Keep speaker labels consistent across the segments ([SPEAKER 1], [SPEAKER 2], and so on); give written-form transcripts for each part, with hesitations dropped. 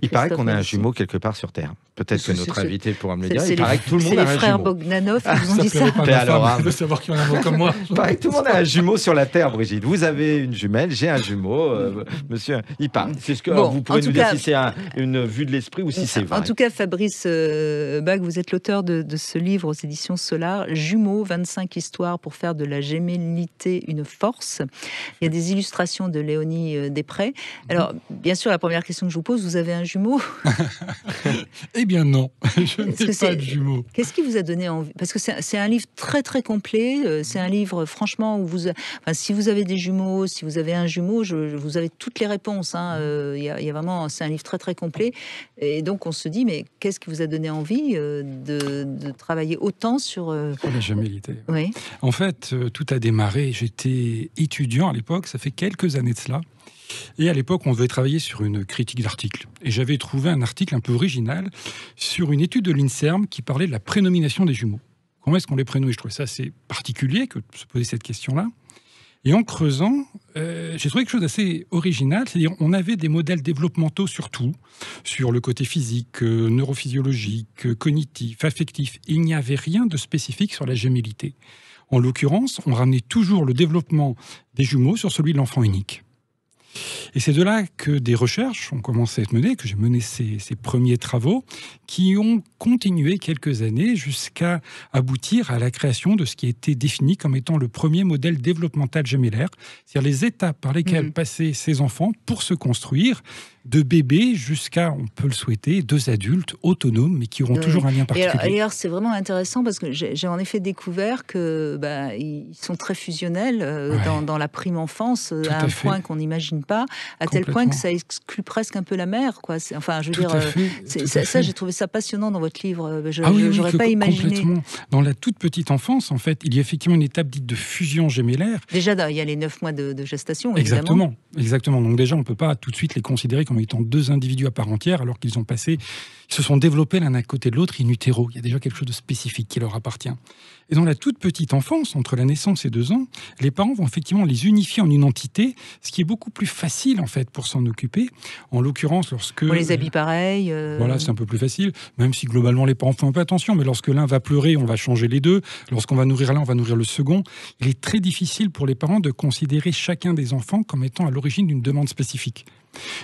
[SPEAKER 1] Il paraît qu'on a un jumeau quelque part sur Terre. Peut-être que notre invité pourra me le dire. Il paraît que tout le monde a un jumeau.
[SPEAKER 2] C'est les frères Bogdanov qui vous ont dit ça.
[SPEAKER 3] De savoir qu'il y en a un mot comme moi.
[SPEAKER 1] Il paraît que tout le monde a un jumeau sur la Terre, Brigitte. Vous avez une jumelle, j'ai un jumeau. Monsieur, il parle. C'est ce que vous pouvez nous dire si c'est une vue de l'esprit ou si c'est vrai.
[SPEAKER 2] En tout cas, Fabrice Bach, vous êtes l'auteur de ce livre aux éditions Solar, Jumeaux, 25 histoires pour faire de la gémellité une force. Il y a des illustrations de Léonie Després. Alors, bien sûr, la première question que je vous pose, vous avez un jumeau?
[SPEAKER 3] Eh bien non, je n'ai pas de jumeaux.
[SPEAKER 2] Qu'est-ce qui vous a donné envie? Parce que c'est un livre très très complet. C'est un livre, franchement, où si vous avez des jumeaux, si vous avez un jumeau, vous avez toutes les réponses. Il y a vraiment, c'est un livre très très complet. Et donc on se dit, mais qu'est-ce qui vous a donné envie de travailler autant sur
[SPEAKER 3] la gémellité?
[SPEAKER 2] Oui.
[SPEAKER 3] En fait, tout a démarré. J'étais étudiant à l'époque. Ça fait quelques années de cela. Et à l'époque, on devait travailler sur une critique d'article. Et j'avais trouvé un article un peu original sur une étude de l'INSERM qui parlait de la prénomination des jumeaux. Comment est-ce qu'on les prénomme? Je trouvais ça assez particulier que de se poser cette question-là. Et en creusant, j'ai trouvé quelque chose d'assez original. C'est-à-dire, on avait des modèles développementaux sur tout, sur le côté physique, neurophysiologique, cognitif, affectif. Il n'y avait rien de spécifique sur la gémellité. En l'occurrence, on ramenait toujours le développement des jumeaux sur celui de l'enfant unique. Et c'est de là que des recherches ont commencé à être menées, que j'ai mené ces premiers travaux, qui ont continué quelques années jusqu'à aboutir à la création de ce qui a été défini comme étant le premier modèle développemental gémellaire, c'est-à-dire les étapes par lesquelles passaient ces enfants pour se construire, de bébés jusqu'à, on peut le souhaiter, 2 adultes autonomes, mais qui auront toujours un lien particulier.
[SPEAKER 2] Et alors, c'est vraiment intéressant parce que j'ai en effet découvert que ils sont très fusionnels dans la prime enfance, à un point qu'on n'imagine pas, à tel point que ça exclut presque un peu la mère, quoi. Enfin, je veux dire, ça, j'ai trouvé ça passionnant dans votre livre. J'aurais pas imaginé.
[SPEAKER 3] Complètement. Dans la toute petite enfance, en fait, il y a effectivement une étape dite de fusion gémellaire.
[SPEAKER 2] Déjà, il y a les 9 mois de gestation, évidemment.
[SPEAKER 3] Exactement. Donc déjà, on ne peut pas tout de suite les considérer comme étant 2 individus à part entière, alors qu'ils se sont développés l'un à côté de l'autre in utero. Il y a déjà quelque chose de spécifique qui leur appartient. Et dans la toute petite enfance, entre la naissance et 2 ans, les parents vont effectivement les unifier en une entité, ce qui est beaucoup plus facile, en fait, pour s'en occuper. En l'occurrence, lorsque...
[SPEAKER 2] On les habille pareil.
[SPEAKER 3] Voilà, c'est un peu plus facile, même si globalement les parents font un peu attention, mais lorsque l'un va pleurer, on va changer les 2. Lorsqu'on va nourrir l'un, on va nourrir le second. Il est très difficile pour les parents de considérer chacun des enfants comme étant à l'origine d'une demande spécifique.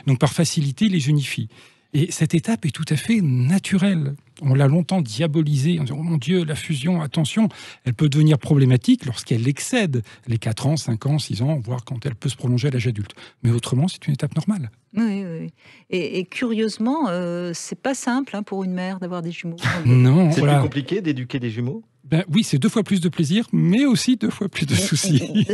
[SPEAKER 3] Donc par facilité, ils les unifient. Et cette étape est tout à fait naturelle. On l'a longtemps diabolisée en disant « Oh mon Dieu, la fusion, attention !» Elle peut devenir problématique lorsqu'elle excède les 4 ans, 5 ans, 6 ans, voire quand elle peut se prolonger à l'âge adulte. Mais autrement, c'est une étape normale.
[SPEAKER 2] Oui. Et curieusement, c'est pas simple pour une mère d'avoir des jumeaux.
[SPEAKER 1] Non, c'est plus compliqué d'éduquer des jumeaux?
[SPEAKER 3] Oui, c'est 2 fois plus de plaisir, mais aussi 2 fois plus de soucis.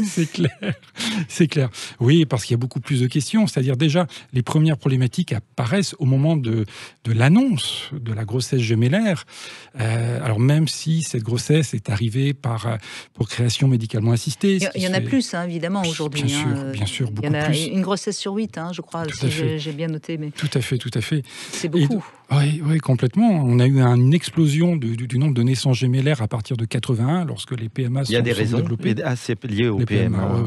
[SPEAKER 3] C'est clair. Oui, parce qu'il y a beaucoup plus de questions. C'est-à-dire déjà, les premières problématiques apparaissent au moment de l'annonce de la grossesse gémellaire. Alors même si cette grossesse est arrivée par procréation médicalement assistée.
[SPEAKER 2] Il y en a plus, évidemment, aujourd'hui.
[SPEAKER 3] Bien sûr, beaucoup plus.
[SPEAKER 2] Il y en a une grossesse sur 8, je crois, si j'ai bien noté. Mais...
[SPEAKER 3] Tout à fait.
[SPEAKER 2] C'est beaucoup.
[SPEAKER 3] Oui, complètement. On a eu une explosion du nombre de naissances gémellaires à partir de 81, lorsque les PMA sont développés. Il y a des raisons
[SPEAKER 1] assez liées aux PMA.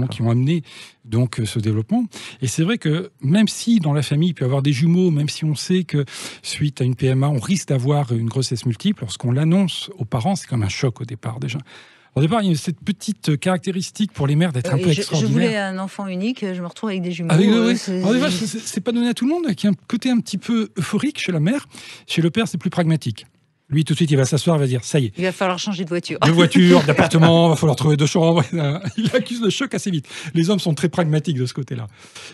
[SPEAKER 3] Qui ont amené donc ce développement. Et c'est vrai que même si dans la famille il peut y avoir des jumeaux, même si on sait que suite à une PMA, on risque d'avoir une grossesse multiple, lorsqu'on l'annonce aux parents, c'est comme un choc au départ déjà. Au départ, il y a cette petite caractéristique pour les mères d'être un peu extraordinaire.
[SPEAKER 2] Je voulais un enfant unique, je me retrouve avec des jumeaux.
[SPEAKER 3] C'est pas donné à tout le monde, qui a un côté un petit peu euphorique chez la mère. Chez le père, c'est plus pragmatique. Lui, tout de suite, il va s'asseoir, il va dire, ça y est.
[SPEAKER 2] Il va falloir changer de voiture.
[SPEAKER 3] De voiture, d'appartement, il va falloir trouver 2 chambres. Il accuse le choc assez vite. Les hommes sont très pragmatiques de ce côté-là.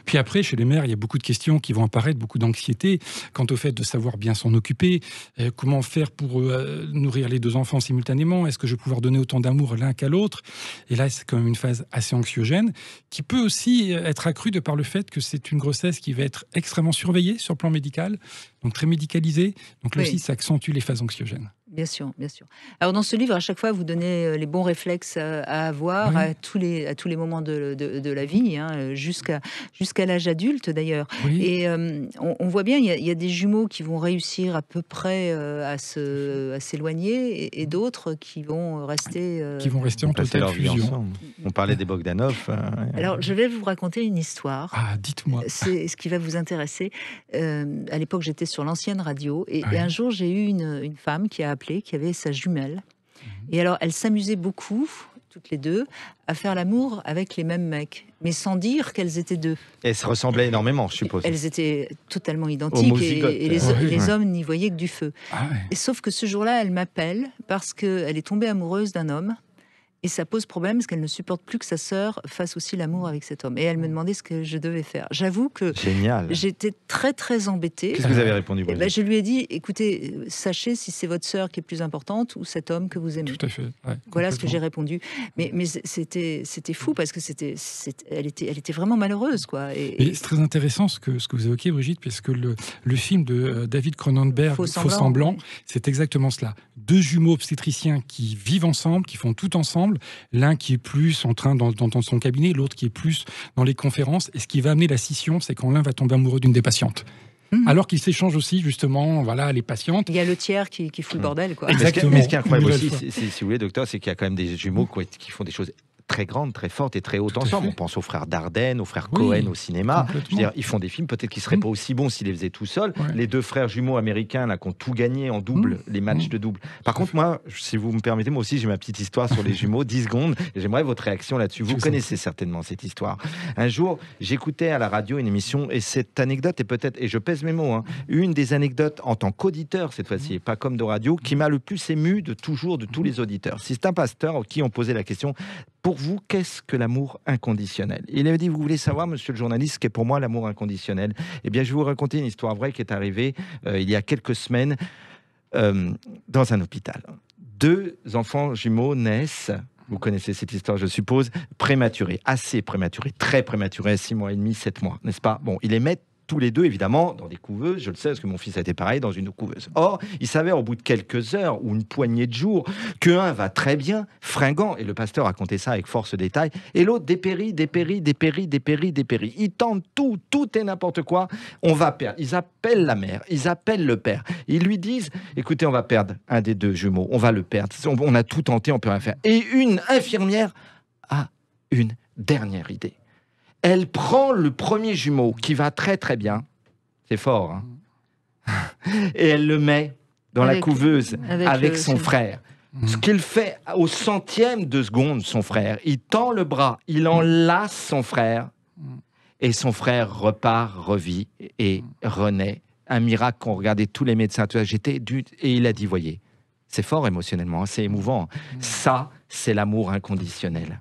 [SPEAKER 3] Puis après, chez les mères, il y a beaucoup de questions qui vont apparaître, beaucoup d'anxiété quant au fait de savoir bien s'en occuper. Comment faire pour nourrir les 2 enfants simultanément? Est-ce que je vais pouvoir donner autant d'amour l'un qu'à l'autre? Et là, c'est quand même une phase assez anxiogène, qui peut aussi être accrue de par le fait que c'est une grossesse qui va être extrêmement surveillée sur le plan médical, donc très médicalisée. Donc là aussi, ça accentue les phases anxiogènes.
[SPEAKER 2] Bien sûr, bien sûr. Alors dans ce livre, à chaque fois, vous donnez les bons réflexes à avoir à tous les moments de la vie, hein, jusqu'à l'âge adulte d'ailleurs.
[SPEAKER 3] Oui.
[SPEAKER 2] Et on voit bien, il y a des jumeaux qui vont réussir à peu près à s'éloigner et d'autres qui vont rester
[SPEAKER 3] en totale fusion.
[SPEAKER 1] On parlait des Bogdanov.
[SPEAKER 2] Alors je vais vous raconter une histoire.
[SPEAKER 3] Ah, dites-moi.
[SPEAKER 2] C'est ce qui va vous intéresser. À l'époque, j'étais sur l'ancienne radio et un jour, j'ai eu une femme qui a appelé, qui avait sa jumelle. Et alors, elle s'amusait beaucoup, toutes les deux, à faire l'amour avec les mêmes mecs, mais sans dire qu'elles étaient deux.
[SPEAKER 1] Elles se ressemblaient énormément, je suppose.
[SPEAKER 2] Elles étaient totalement identiques et les hommes n'y voyaient que du feu. Et sauf que ce jour-là, elle m'appelle parce qu'elle est tombée amoureuse d'un homme. Et ça pose problème parce qu'elle ne supporte plus que sa sœur fasse aussi l'amour avec cet homme. Et elle me demandait ce que je devais faire. J'avoue que j'étais très très embêtée.
[SPEAKER 1] Qu'est-ce que vous avez répondu, Brigitte ?
[SPEAKER 2] Je lui ai dit, écoutez, sachez si c'est votre sœur qui est plus importante ou cet homme que vous aimez.
[SPEAKER 3] Tout à fait. Ouais,
[SPEAKER 2] voilà ce que j'ai répondu. Mais c'était fou parce que elle était vraiment malheureuse, quoi.
[SPEAKER 3] Et c'est très intéressant ce que vous évoquez, Brigitte, parce que le film de David Cronenberg, Faux semblant, c'est exactement cela. Deux jumeaux obstétriciens qui vivent ensemble, qui font tout ensemble. L'un qui est plus en train dans son cabinet, l'autre qui est plus dans les conférences. Et ce qui va amener la scission, c'est quand l'un va tomber amoureux d'une des patientes. Alors qu'ils s'échangent aussi, justement, les patientes.
[SPEAKER 2] Il y a le tiers qui fout le bordel, quoi.
[SPEAKER 3] Exactement.
[SPEAKER 1] Mais ce qui est incroyable aussi, si vous voulez, docteur, c'est qu'il y a quand même des jumeaux qui font des choses très grandes, très fortes et très hautes ensemble. On pense aux frères Dardenne, aux frères Cohen au cinéma. Je veux dire, ils font des films peut-être qui seraient pas aussi bons s'ils les faisaient tout seuls. Les deux frères jumeaux américains là, qui ont tout gagné en double, les matchs de double. Par contre, moi, si vous me permettez, moi aussi j'ai ma petite histoire sur les jumeaux, 10 secondes, et j'aimerais votre réaction là-dessus. Vous connaissez certainement cette histoire. Un jour, j'écoutais à la radio une émission, et cette anecdote est peut-être, et je pèse mes mots, une des anecdotes en tant qu'auditeur cette fois-ci, et pas comme de radio, qui m'a le plus ému de tous les auditeurs. C'est un pasteur qui ont posé la question: pour vous, qu'est-ce que l'amour inconditionnel? Il avait dit, vous voulez savoir, monsieur le journaliste, ce qu'est pour moi l'amour inconditionnel? Eh bien, je vais vous raconter une histoire vraie qui est arrivée il y a quelques semaines dans un hôpital. 2 enfants jumeaux naissent, vous connaissez cette histoire, je suppose, prématurés, assez prématurés, très prématurés, 6 mois et demi, 7 mois, n'est-ce pas? Bon, ils les mettent tous les deux, évidemment, dans des couveuses. Je le sais, parce que mon fils a été pareil, dans une couveuse. Or, il s'avère, au bout de quelques heures ou une poignée de jours, qu'un va très bien, fringant, et le pasteur racontait ça avec force détail, et l'autre dépérit. Ils tentent tout et n'importe quoi. On va perdre. Ils appellent la mère, ils appellent le père. Ils lui disent, écoutez, on va perdre un des 2 jumeaux, on va le perdre. On a tout tenté, on peut rien faire. Et une infirmière a une dernière idée. Elle prend le premier jumeau qui va très très bien, c'est fort, hein, et elle le met dans la couveuse avec son frère. Ce qu'il fait au centième de seconde, son frère, il tend le bras, il enlace son frère, et son frère repart, revit et renaît. Un miracle qu'ont regardé tous les médecins. Et il a dit, voyez, c'est fort émotionnellement, c'est émouvant. Ça, c'est l'amour inconditionnel.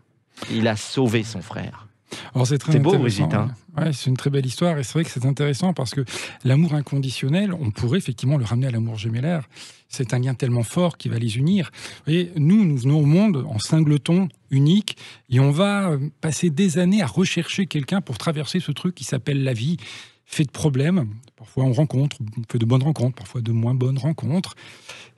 [SPEAKER 1] Il a sauvé son frère.
[SPEAKER 3] Alors c'est
[SPEAKER 1] beau, Brigitte. Hein.
[SPEAKER 3] Ouais, c'est une très belle histoire, et c'est vrai que c'est intéressant parce que l'amour inconditionnel, on pourrait effectivement le ramener à l'amour gémellaire. C'est un lien tellement fort qui va les unir. Vous voyez, nous venons au monde en singleton, unique, et on va passer des années à rechercher quelqu'un pour traverser ce truc qui s'appelle la vie, fait de problèmes. Parfois on fait de bonnes rencontres, parfois de moins bonnes rencontres.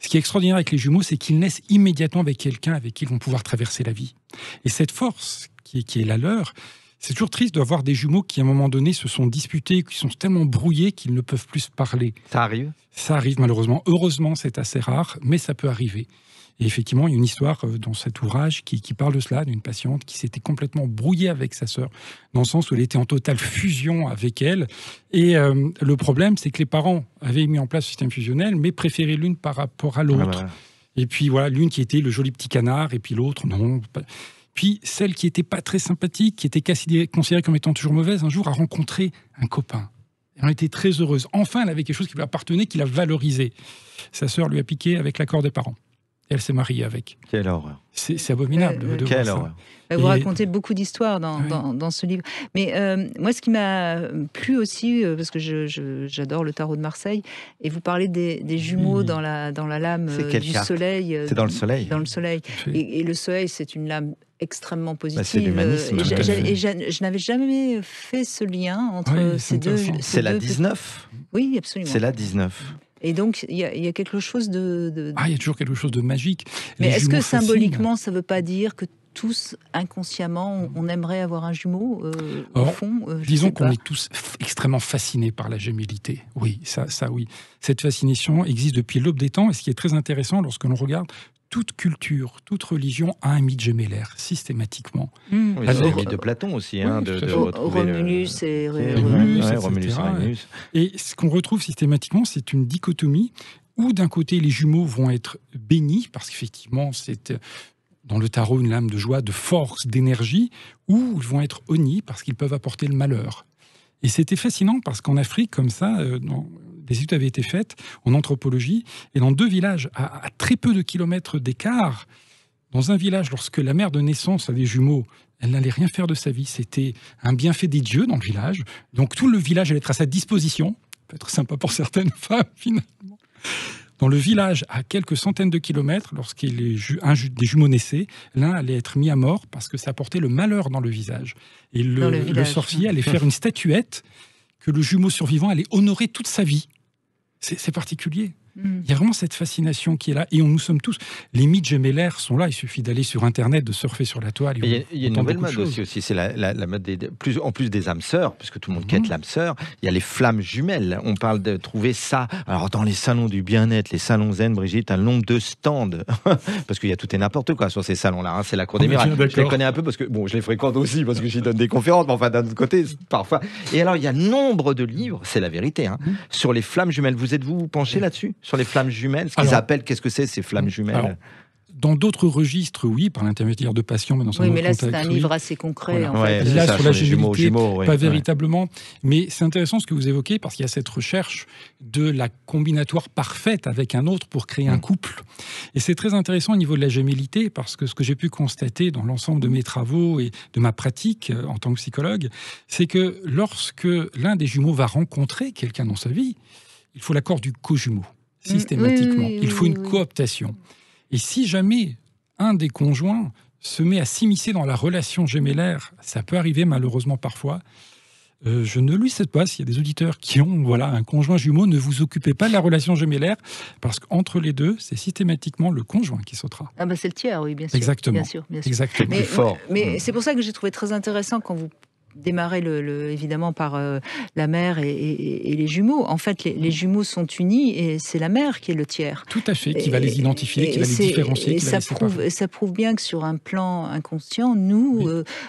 [SPEAKER 3] Ce qui est extraordinaire avec les jumeaux, c'est qu'ils naissent immédiatement avec quelqu'un avec qui ils vont pouvoir traverser la vie. Et cette force qui est la leur, c'est toujours triste de voir des jumeaux qui, à un moment donné, se sont disputés, qui sont tellement brouillés qu'ils ne peuvent plus se parler.
[SPEAKER 1] Ça arrive ?
[SPEAKER 3] Ça arrive, malheureusement. Heureusement, c'est assez rare, mais ça peut arriver. Et effectivement, il y a une histoire dans cet ouvrage qui parle de cela, d'une patiente qui s'était complètement brouillée avec sa sœur, dans le sens où elle était en totale fusion avec elle. Et le problème, c'est que les parents avaient mis en place ce système fusionnel, mais préféraient l'une par rapport à l'autre. Voilà. Et puis voilà, l'une qui était le joli petit canard, et puis l'autre, non. Puis celle qui n'était pas très sympathique, qui était considérée comme étant toujours mauvaise, un jour a rencontré un copain. Elle en était très heureuse. Enfin, elle avait quelque chose qui lui appartenait, qui la valorisait. Sa sœur lui a piqué avec l'accord des parents. Et elle s'est mariée avec.
[SPEAKER 1] Quelle horreur.
[SPEAKER 3] C'est abominable de voir ça.
[SPEAKER 2] Vous racontez beaucoup d'histoires dans ce livre. Mais moi, ce qui m'a plu aussi, parce que j'adore le tarot de Marseille, et vous parlez des jumeaux dans la lame du soleil.
[SPEAKER 1] C'est dans le soleil.
[SPEAKER 2] Dans le soleil. Et le soleil, c'est une lame extrêmement positive.
[SPEAKER 1] C'est l'humanisme.
[SPEAKER 2] Et je n'avais jamais fait ce lien entre ces deux.
[SPEAKER 1] C'est la 19.
[SPEAKER 2] Oui, absolument.
[SPEAKER 1] C'est la 19.
[SPEAKER 2] Et donc, il y a quelque chose de...
[SPEAKER 3] Ah, il y a toujours quelque chose de magique.
[SPEAKER 2] Mais est-ce que
[SPEAKER 3] fascinent.
[SPEAKER 2] symboliquement, ça ne veut pas dire que tous, inconsciemment, on aimerait avoir un jumeau, au fond
[SPEAKER 3] disons qu'on est tous extrêmement fascinés par la gémellité. Oui, ça oui. Cette fascination existe depuis l'aube des temps. Et ce qui est très intéressant, lorsque l'on regarde toute culture, toute religion a un mythe gémellaire, systématiquement.
[SPEAKER 1] Oui, c'est le mythe de Platon aussi, hein, de retrouver
[SPEAKER 2] Romulus et
[SPEAKER 1] Rémus.
[SPEAKER 3] Et ce qu'on retrouve systématiquement, c'est une dichotomie où d'un côté, les jumeaux vont être bénis, parce qu'effectivement, c'est dans le tarot une lame de joie, de force, d'énergie, ou ils vont être honnis, parce qu'ils peuvent apporter le malheur. Et c'était fascinant, parce qu'en Afrique, comme ça, des études avaient été faites en anthropologie, et dans 2 villages, à très peu de kilomètres d'écart, dans un village, lorsque la mère de naissance a des jumeaux, elle n'allait rien faire de sa vie, c'était un bienfait des dieux dans le village, donc tout le village allait être à sa disposition, peut-être sympa pour certaines femmes, finalement. Dans le village, à quelques centaines de kilomètres, des jumeaux naissaient, l'un allait être mis à mort parce que ça portait le malheur dans le visage. Et le sorcier allait faire une statuette que le jumeau survivant allait honorer toute sa vie. C'est particulier. Il y a vraiment cette fascination qui est là. Et nous sommes tous... Les mythes gémellaires sont là. Il suffit d'aller sur Internet, de surfer sur la toile.
[SPEAKER 1] Il y a une nouvelle mode aussi. C'est la mode en plus des âmes sœurs, puisque tout le monde quête l'âme sœur. Il y a les flammes jumelles. On parle de trouver ça. Alors, dans les salons du bien-être, les salons zen, Brigitte, un nombre de stands. Parce qu'il y a tout et n'importe quoi sur ces salons-là. Hein. C'est la cour des miracles. Je les connais un peu parce que, je les fréquente aussi parce que j'y donne des conférences. Mais enfin, d'un autre côté, parfois. Et alors, il y a nombre de livres, c'est la vérité, sur les flammes jumelles. Vous êtes-vous penché là-dessus? Sur les flammes jumelles, ce qu'ils appellent, qu'est-ce que c'est ces flammes jumelles?
[SPEAKER 3] Dans d'autres registres, oui, par l'intermédiaire de patients, mais dans un autre
[SPEAKER 2] mais là,
[SPEAKER 3] contexte,
[SPEAKER 2] c'est un livre assez concret.
[SPEAKER 3] Voilà.
[SPEAKER 2] En fait.
[SPEAKER 3] Là,
[SPEAKER 1] ça,
[SPEAKER 3] sur la gémellité, pas
[SPEAKER 1] oui.
[SPEAKER 3] véritablement. Mais c'est intéressant ce que vous évoquez, parce qu'il y a cette recherche de la combinatoire parfaite avec un autre pour créer un couple. Et c'est très intéressant au niveau de la gémellité, parce que ce que j'ai pu constater dans l'ensemble de mes travaux et de ma pratique en tant que psychologue, c'est que lorsque l'un des jumeaux va rencontrer quelqu'un dans sa vie, il faut l'accord du co-jumeau. Systématiquement. Il faut une cooptation. Et si jamais un des conjoints se met à s'immiscer dans la relation gémellaire, ça peut arriver malheureusement parfois, je ne lui souhaite pas, s'il y a des auditeurs qui ont un conjoint jumeau, ne vous occupez pas de la relation gémellaire, parce qu'entre les deux, c'est systématiquement le conjoint qui sautera.
[SPEAKER 2] Ah c'est le tiers, oui, bien sûr.
[SPEAKER 3] Exactement.
[SPEAKER 2] Bien sûr.
[SPEAKER 3] Exactement.
[SPEAKER 1] Plus fort.
[SPEAKER 2] Mais c'est pour ça que j'ai trouvé très intéressant quand vous démarrer évidemment par la mère et les jumeaux. En fait, les jumeaux sont unis et c'est la mère qui est le tiers.
[SPEAKER 3] Tout à fait, qui va les identifier, qui va les différencier, qui va les séparer.
[SPEAKER 2] Et ça prouve bien que sur un plan inconscient, nous,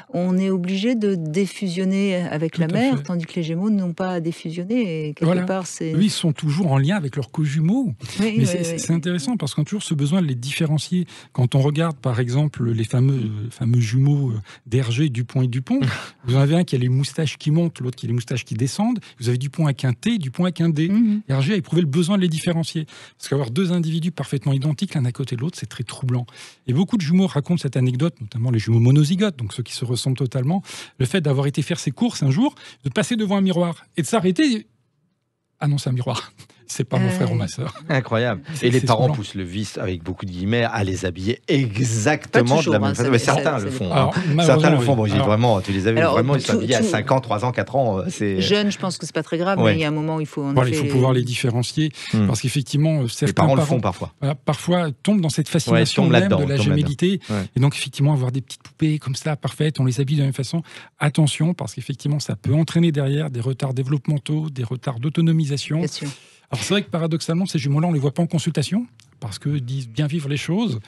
[SPEAKER 2] on est obligé de défusionner avec la mère, tandis que les jumeaux n'ont pas à défusionner. Et quelque part, c'est...
[SPEAKER 3] Eux, ils sont toujours en lien avec leurs co-jumeaux. C'est intéressant parce qu'on a toujours ce besoin de les différencier. Quand on regarde, par exemple, les fameux jumeaux d'Hergé, Dupont et Dupont, vous en avez un qui a les moustaches qui montent, l'autre qui a les moustaches qui descendent. Vous avez Dupont avec un T, Dupont avec un D. Hergé a éprouvé le besoin de les différencier. Parce qu'avoir 2 individus parfaitement identiques l'un à côté de l'autre, c'est très troublant. Et beaucoup de jumeaux racontent cette anecdote, notamment les jumeaux monozygotes, donc ceux qui se ressemblent totalement. Le fait d'avoir été faire ses courses un jour, de passer devant un miroir et de s'arrêter. Ah non, c'est un miroir. C'est pas mon frère ou ma sœur.
[SPEAKER 1] Incroyable. Et les parents poussent le vice, avec beaucoup de guillemets, à les habiller exactement
[SPEAKER 2] toujours,
[SPEAKER 1] de la même façon. Mais certains le font. Certains le font. Bon, vraiment, tu les as vus, vraiment, ils s'habillent à 5 ans, 3 ans, 4 ans.
[SPEAKER 2] Jeunes, je pense que c'est pas très grave, mais il y a un moment où il faut
[SPEAKER 3] il faut pouvoir les différencier. Parce qu'effectivement, certains
[SPEAKER 1] parents le font parfois.
[SPEAKER 3] Parfois tombent dans cette fascination même de la gémellité. Et donc, effectivement, avoir des petites poupées comme ça, parfaites, on les habille de la même façon. Attention, parce qu'effectivement, ça peut entraîner derrière des retards développementaux, des retards d'autonomisation.
[SPEAKER 2] Bien sûr.
[SPEAKER 3] Alors c'est vrai que paradoxalement, ces jumeaux-là, on ne les voit pas en consultation, parce qu'ils disent bien vivre les choses.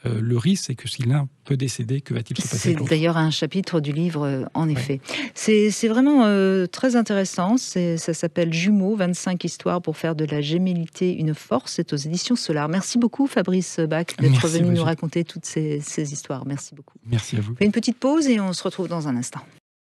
[SPEAKER 3] Le risque, c'est que si l'un peut décéder, que va-t-il se passer avec l'autre ?
[SPEAKER 2] C'est d'ailleurs un chapitre du livre, en effet. C'est vraiment très intéressant. Ça s'appelle Jumeaux, 25 histoires pour faire de la gémellité une force. C'est aux éditions Solar. Merci beaucoup, Fabrice Bach, d'être venu nous raconter toutes ces histoires. Merci beaucoup.
[SPEAKER 3] Merci à vous.
[SPEAKER 2] On fait une petite pause et on se retrouve dans un instant.